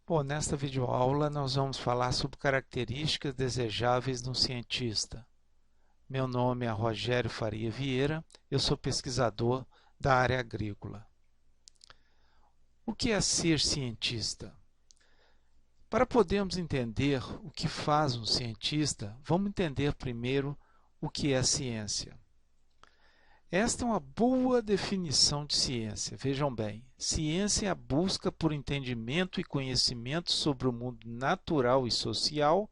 Bom, nesta videoaula nós vamos falar sobre características desejáveis no cientista. Meu nome é Rogério Faria Vieira, eu sou pesquisador da área agrícola. O que é ser cientista? Para podermos entender o que faz um cientista, vamos entender primeiro o que é ciência. Esta é uma boa definição de ciência. Vejam bem, ciência é a busca por entendimento e conhecimento sobre o mundo natural e social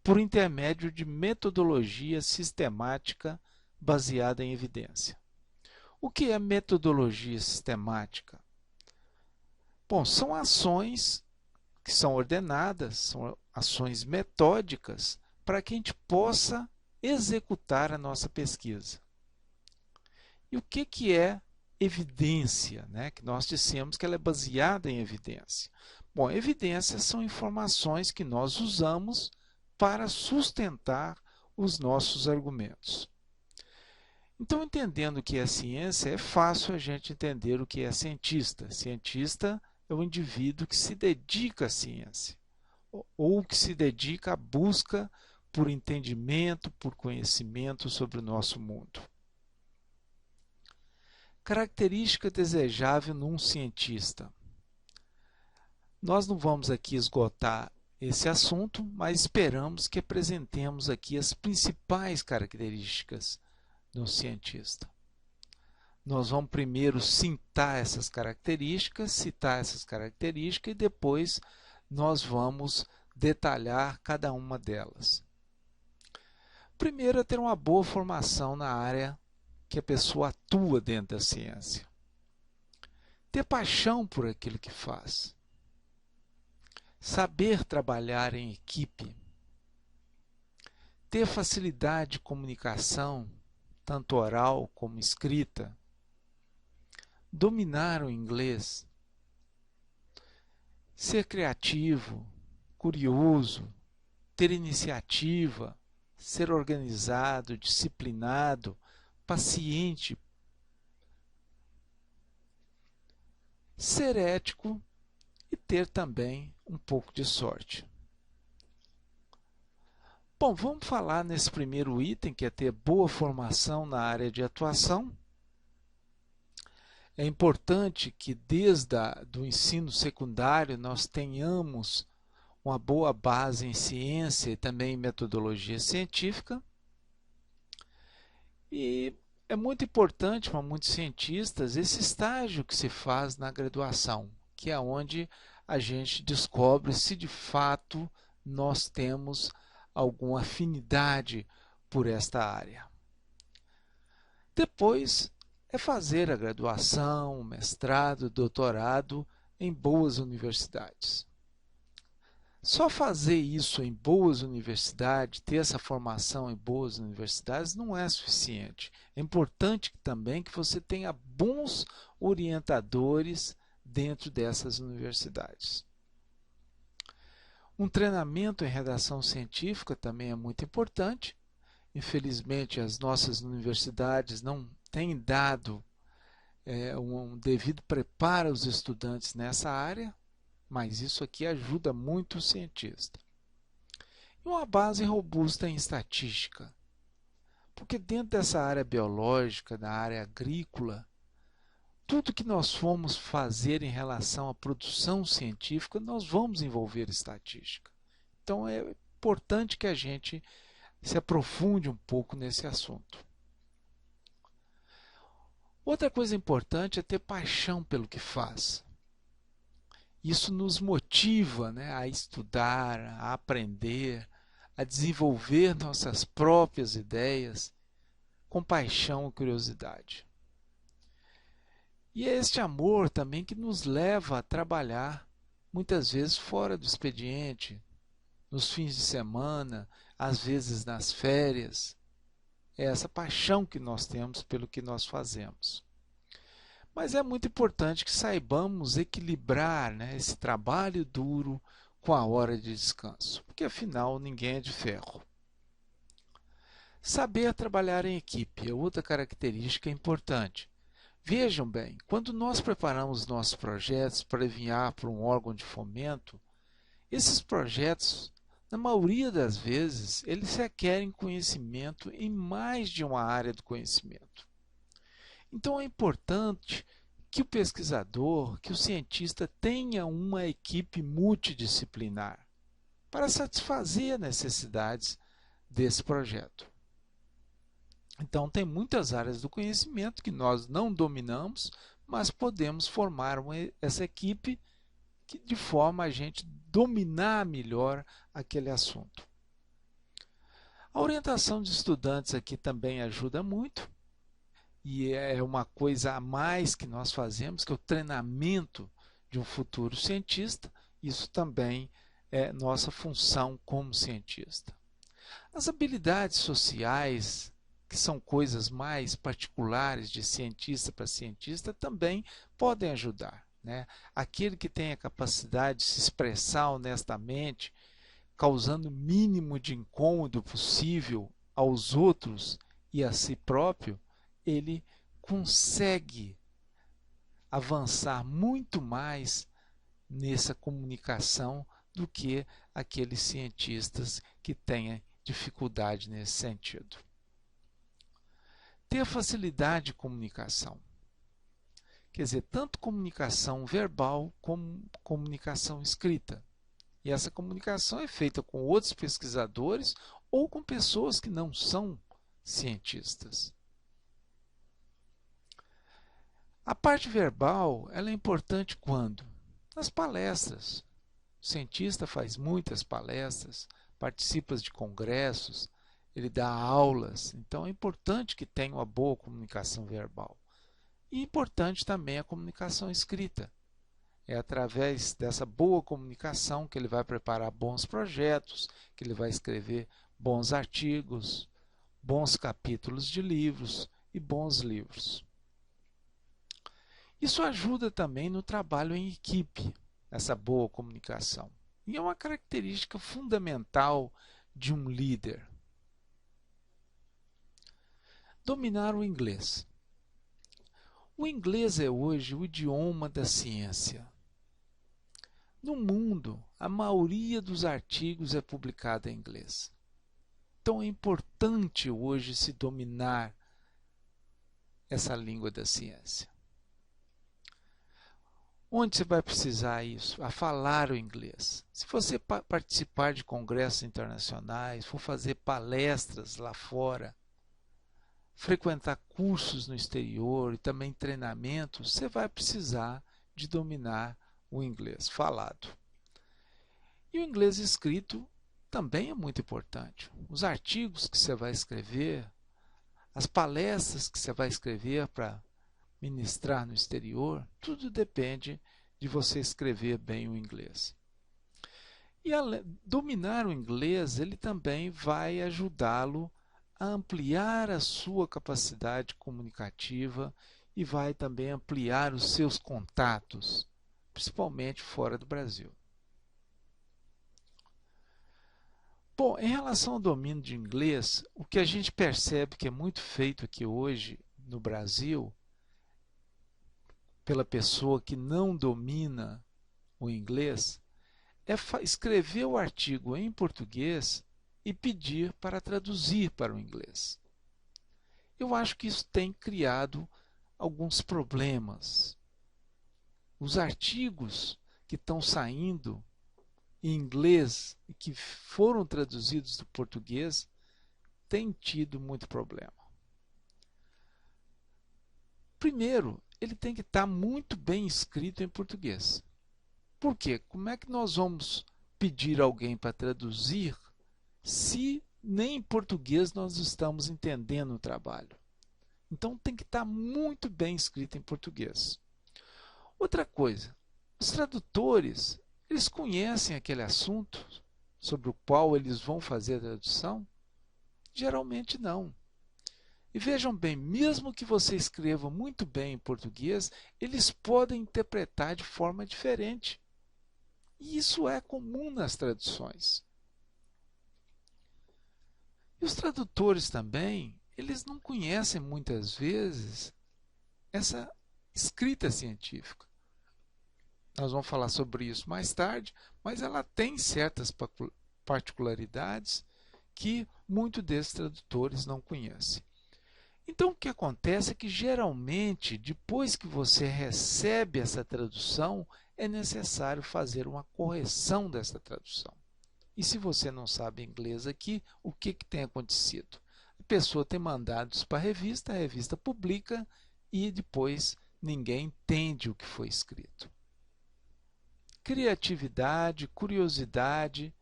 por intermédio de metodologia sistemática baseada em evidência. O que é metodologia sistemática? Bom, são ações que são ordenadas, são ações metódicas para que a gente possa executar a nossa pesquisa. E o que é evidência, né? Que nós dissemos que ela é baseada em evidência. Bom, evidências são informações que nós usamos para sustentar os nossos argumentos. Então, entendendo o que é ciência, é fácil a gente entender o que é cientista. Cientista é o indivíduo que se dedica à ciência, ou que se dedica à busca por entendimento, por conhecimento sobre o nosso mundo. Característica desejável num cientista. Nós não vamos aqui esgotar esse assunto, mas esperamos que apresentemos aqui as principais características do cientista. Nós vamos primeiro citar essas características e depois nós vamos detalhar cada uma delas. Primeiro é ter uma boa formação na área que a pessoa atua dentro da ciência. Ter paixão por aquilo que faz. Saber trabalhar em equipe. Ter facilidade de comunicação, tanto oral como escrita. Dominar o inglês. Ser criativo, curioso, ter iniciativa, ser organizado, disciplinado, paciente, ser ético e ter também um pouco de sorte. Bom, vamos falar nesse primeiro item, que é ter boa formação na área de atuação. É importante que desde o ensino secundário nós tenhamos uma boa base em ciência e também em metodologia científica. E é muito importante para muitos cientistas esse estágio que se faz na graduação, que é onde a gente descobre se de fato nós temos alguma afinidade por esta área. Depois é fazer a graduação, mestrado, doutorado em boas universidades. Só fazer isso em boas universidades, ter essa formação em boas universidades, não é suficiente. É importante também que você tenha bons orientadores dentro dessas universidades. Um treinamento em redação científica também é muito importante. Infelizmente, as nossas universidades não têm dado um devido preparo aos estudantes nessa área, mas isso aqui ajuda muito o cientista. E uma base robusta em estatística, porque dentro dessa área biológica, da área agrícola, tudo que nós formos fazer em relação à produção científica, nós vamos envolver estatística. Então é importante que a gente se aprofunde um pouco nesse assunto. Outra coisa importante é ter paixão pelo que faz. Isso nos motiva, né, a estudar, a aprender, a desenvolver nossas próprias ideias com paixão e curiosidade. E é este amor também que nos leva a trabalhar, muitas vezes fora do expediente, nos fins de semana, às vezes nas férias. É essa paixão que nós temos pelo que nós fazemos. Mas é muito importante que saibamos equilibrar, né, esse trabalho duro com a hora de descanso, porque afinal ninguém é de ferro. Saber trabalhar em equipe é outra característica importante. Vejam bem, quando nós preparamos nossos projetos para enviar para um órgão de fomento, Esses projetos, na maioria das vezes, eles requerem conhecimento em mais de uma área do conhecimento. Então é importante que o pesquisador, que o cientista tenha uma equipe multidisciplinar para satisfazer as necessidades desse projeto. Então tem muitas áreas do conhecimento que nós não dominamos, mas podemos formar essa equipe de forma a gente dominar melhor aquele assunto. A orientação de estudantes aqui também ajuda muito, e é uma coisa a mais que nós fazemos, que é o treinamento de um futuro cientista. Isso também é nossa função como cientista. As habilidades sociais, que são coisas mais particulares de cientista para cientista, também podem ajudar, né? Aquele que tem a capacidade de se expressar honestamente, causando o mínimo de incômodo possível aos outros e a si próprio, ele consegue avançar muito mais nessa comunicação do que aqueles cientistas que têm dificuldade nesse sentido. Ter facilidade de comunicação. Quer dizer, tanto comunicação verbal como comunicação escrita. E essa comunicação é feita com outros pesquisadores ou com pessoas que não são cientistas. A parte verbal ela é importante quando? Nas palestras. O cientista faz muitas palestras, participa de congressos, ele dá aulas, então é importante que tenha uma boa comunicação verbal. E importante também a comunicação escrita. É através dessa boa comunicação que ele vai preparar bons projetos, que ele vai escrever bons artigos, bons capítulos de livros e bons livros. Isso ajuda também no trabalho em equipe, essa boa comunicação. E é uma característica fundamental de um líder. Dominar o inglês. O inglês é hoje o idioma da ciência. No mundo, a maioria dos artigos é publicada em inglês. Então é importante hoje se dominar essa língua da ciência. Onde você vai precisar isso? A falar o inglês. Se você participar de congressos internacionais, for fazer palestras lá fora, frequentar cursos no exterior e também treinamentos, você vai precisar de dominar o inglês falado. E o inglês escrito também é muito importante. Os artigos que você vai escrever, as palestras que você vai escrever para ministrar no exterior, tudo depende de você escrever bem o inglês. E dominar o inglês, ele também vai ajudá-lo a ampliar a sua capacidade comunicativa e vai também ampliar os seus contatos, principalmente fora do Brasil. Bom, em relação ao domínio de inglês, o que a gente percebe que é muito feito aqui hoje no Brasil, pela pessoa que não domina o inglês, é escrever o artigo em português e pedir para traduzir para o inglês. Eu acho que isso tem criado alguns problemas. Os artigos que estão saindo em inglês e que foram traduzidos do português têm tido muito problema. Primeiro, ele tem que estar muito bem escrito em português. Por quê? Como é que nós vamos pedir alguém para traduzir se nem em português nós estamos entendendo o trabalho? Então tem que estar muito bem escrito em português. Outra coisa, os tradutores, eles conhecem aquele assunto sobre o qual eles vão fazer a tradução? Geralmente não. E vejam bem, mesmo que você escreva muito bem em português, eles podem interpretar de forma diferente. E isso é comum nas traduções. E os tradutores também, eles não conhecem muitas vezes essa escrita científica. Nós vamos falar sobre isso mais tarde, mas ela tem certas particularidades que muitos desses tradutores não conhecem. Então, o que acontece é que, geralmente, depois que você recebe essa tradução, é necessário fazer uma correção dessa tradução. E se você não sabe inglês aqui, o que tem acontecido? A pessoa tem mandado isso para a revista publica e depois ninguém entende o que foi escrito. Criatividade, curiosidade,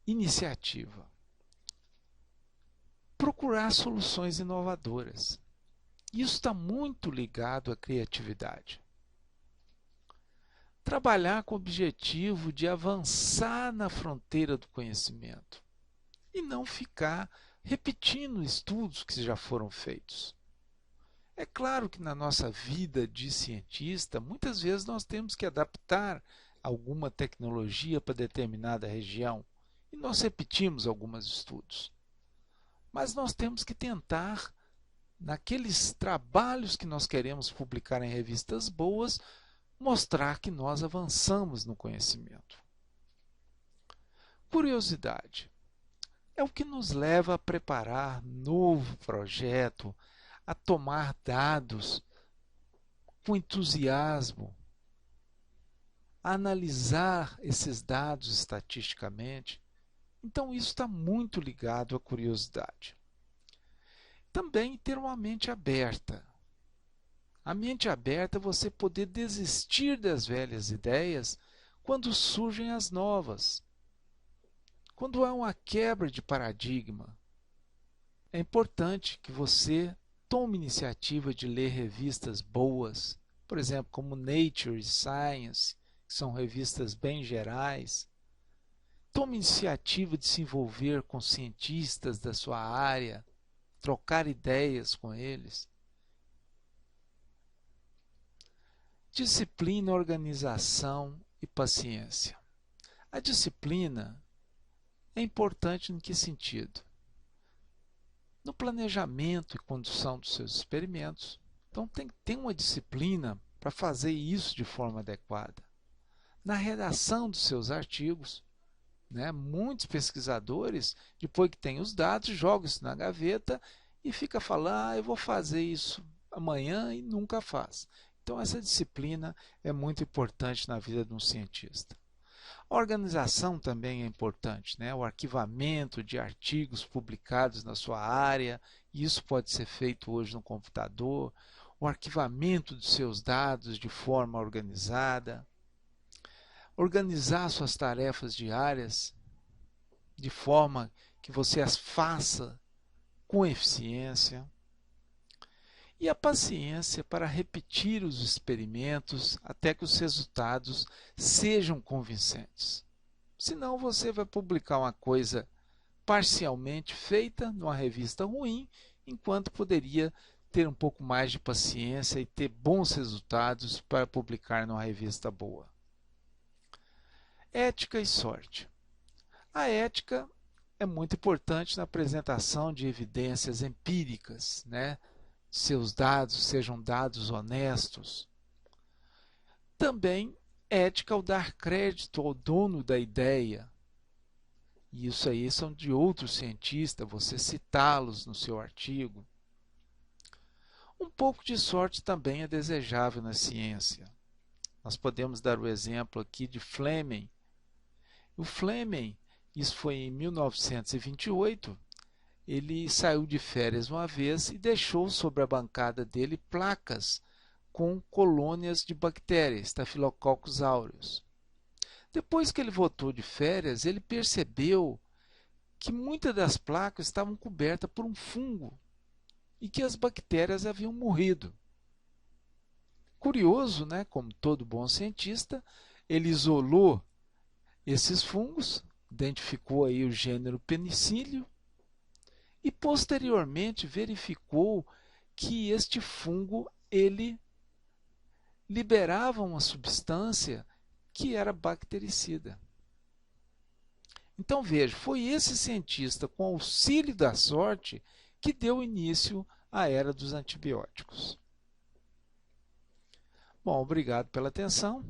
iniciativa. Procurar soluções inovadoras. Isso está muito ligado à criatividade. Trabalhar com o objetivo de avançar na fronteira do conhecimento e não ficar repetindo estudos que já foram feitos. É claro que na nossa vida de cientista, muitas vezes nós temos que adaptar alguma tecnologia para determinada região e nós repetimos alguns estudos. Mas nós temos que tentar, naqueles trabalhos que nós queremos publicar em revistas boas, mostrar que nós avançamos no conhecimento. Curiosidade é o que nos leva a preparar novo projeto, a tomar dados com entusiasmo, a analisar esses dados estatisticamente. Então, isso está muito ligado à curiosidade. Também ter uma mente aberta. A mente aberta é você poder desistir das velhas ideias quando surgem as novas. Quando há uma quebra de paradigma, é importante que você tome iniciativa de ler revistas boas, por exemplo, como Nature e Science, que são revistas bem gerais. Tome iniciativa de se envolver com cientistas da sua área, trocar ideias com eles. Disciplina, organização e paciência. A disciplina é importante em que sentido? No planejamento e condução dos seus experimentos. Então tem que ter uma disciplina para fazer isso de forma adequada. Na redação dos seus artigos, muitos pesquisadores, depois que tem os dados, jogam isso na gaveta e fica falando, eu vou fazer isso amanhã e nunca faz. Então essa disciplina é muito importante na vida de um cientista. A organização também é importante, o arquivamento de artigos publicados na sua área, isso pode ser feito hoje no computador, o arquivamento dos seus dados de forma organizada, organizar suas tarefas diárias de forma que você as faça com eficiência. E a paciência para repetir os experimentos até que os resultados sejam convincentes. Senão você vai publicar uma coisa parcialmente feita numa revista ruim, enquanto poderia ter um pouco mais de paciência e ter bons resultados para publicar numa revista boa. Ética e sorte. A ética é muito importante na apresentação de evidências empíricas, seus dados sejam dados honestos. Também ética ao dar crédito ao dono da ideia. E isso aí são de outros cientistas, você citá-los no seu artigo. Um pouco de sorte também é desejável na ciência. Nós podemos dar o exemplo aqui de Fleming. O Fleming, isso foi em 1928, ele saiu de férias uma vez e deixou sobre a bancada dele placas com colônias de bactérias, Staphylococcus aureus. Depois que ele voltou de férias, ele percebeu que muitas das placas estavam cobertas por um fungo e que as bactérias haviam morrido. Curioso, como todo bom cientista, ele isolou esses fungos, identificou aí o gênero Penicillium, e posteriormente verificou que este fungo ele liberava uma substância que era bactericida. Então veja, foi esse cientista, com auxílio da sorte, que deu início à era dos antibióticos. Bom, obrigado pela atenção.